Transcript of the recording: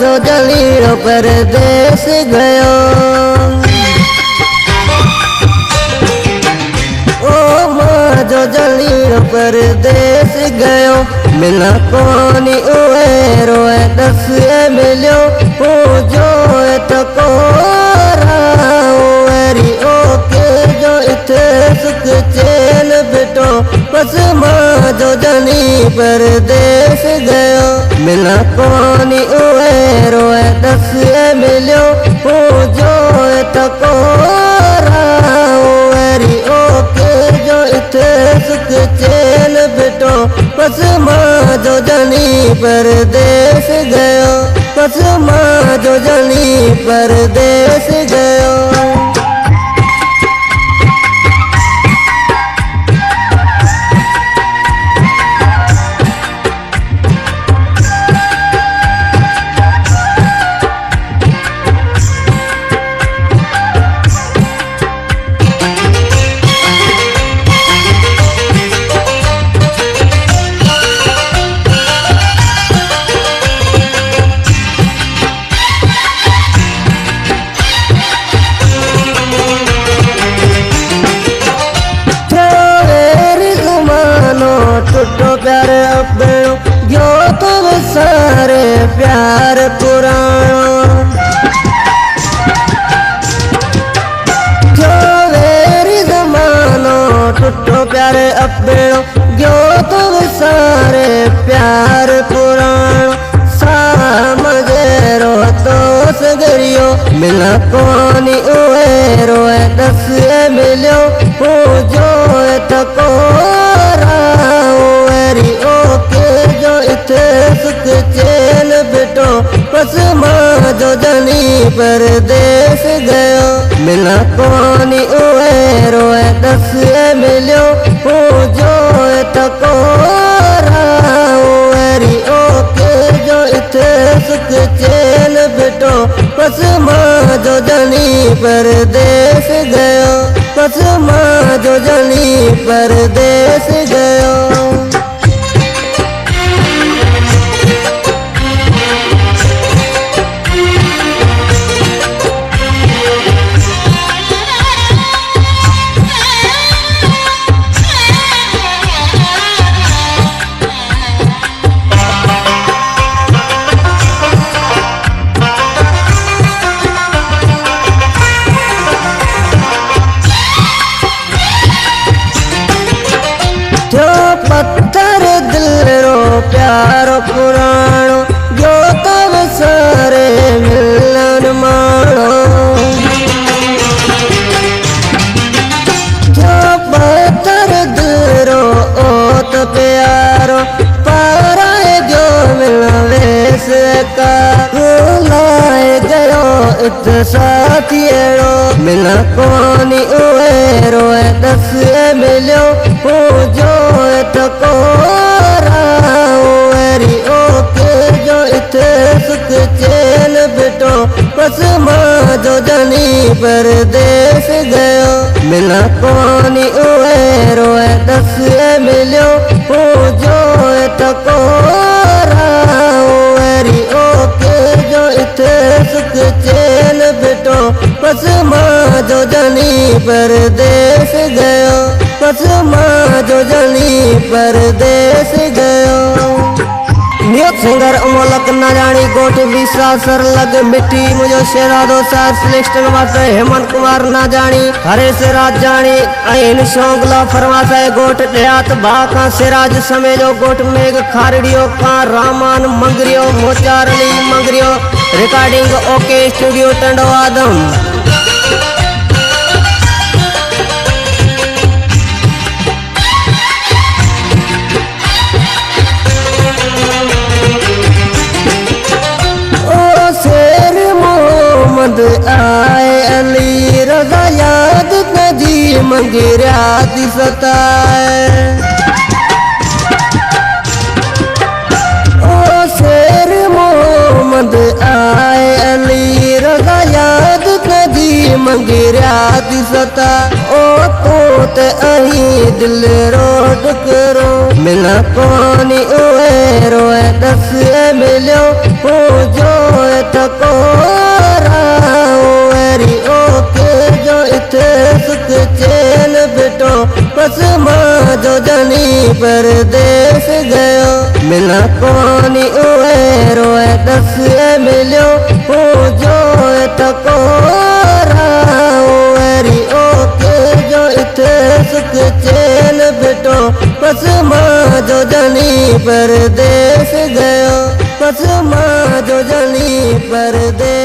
जो जलीरो परदेस गयो। ओ माँ जो जलीरो परदेस गयो, मिला कोनी उए रोए दस मिलियो। ओ जो तको रारी ओ के जो इथे सुख चैन बिटो, बस माँ जो जली परदेस गयो। मिला कोनी उए रोए दस मिलियो। ओ जो तको रारी ओ के जो इथे सुख चैन बिटो, बस माँ जो जली परदेस गयो। बस माँ जो जली परदेस गयो। टूटो प्यार अपनो गयो तो सारे प्यार पुरानो। जो वेरी जमानो टूटो प्यार अपनो गयो तो सारे प्यार पुरानो। सामझे रो तो सगरियो, मिला कोनी उए रोए दस मिलियो। ओ जो तको सुख चैन बिटो, बस माँ जो जली परदेस गयो। मिला कोनी उए रोए दस मिलियो। ओ जो तको रारी ओ के जो इथे सुख चैन बिटो, बस माँ जो जली परदेस गयो। बस माँ जो जली परदेस गयो। जो पत्थर दिल रो प्यारो पुरानो, जो तब सारे मिलन मानो। जो पत्थर दिल रो ओत प्यारो, पाराए जो मिलवेश का लाए गयो इत साथियो। मिला कोनी उए रोए दस मिलियो। ओ जो तको रारी ओ के जो इथे सुख चैन बिटो, बस माँ जो जली परदेस गयो। मिला कोनी उए रोए दस मिलियो। ओ जो तको रारी ओ के जो इथे सुख चैन बिटो, बस माँ जो जली परदेस गयो। बस माँ जो जली परदेस गयो। म्यूजिक सिंगर अमोलक न जानी गोठ विसा सर लग मिट्टी मुझो शेरादो सार सिलेक्शन वास्ते हेमंत कुमार न जानी हरेश राज जानी ऐन शोंगला फरमासा गोठ देहात बाका सिराज समेजो गोठ मेघ खारड़ियो का रामान मंगरियो मोचारली मंगरियो। Recording okay studio Tando Adam. आए अली रजा याद नजी मंगिरा सताए। ओ शेर मोहम्मद आए अली रजा याद नजी मंगिरा सता। ओ तो अही दिल रोड करो मिला कोनी ओए रोए दस मिलो। ओ जो परदेस गयो मिला कोनी उए रोए दस मिलियो हो जो तको रारी ओके जो इथे सुख चैन बिटो बस मां जो जनी परदेस गयो बस मां जो जनी परदेस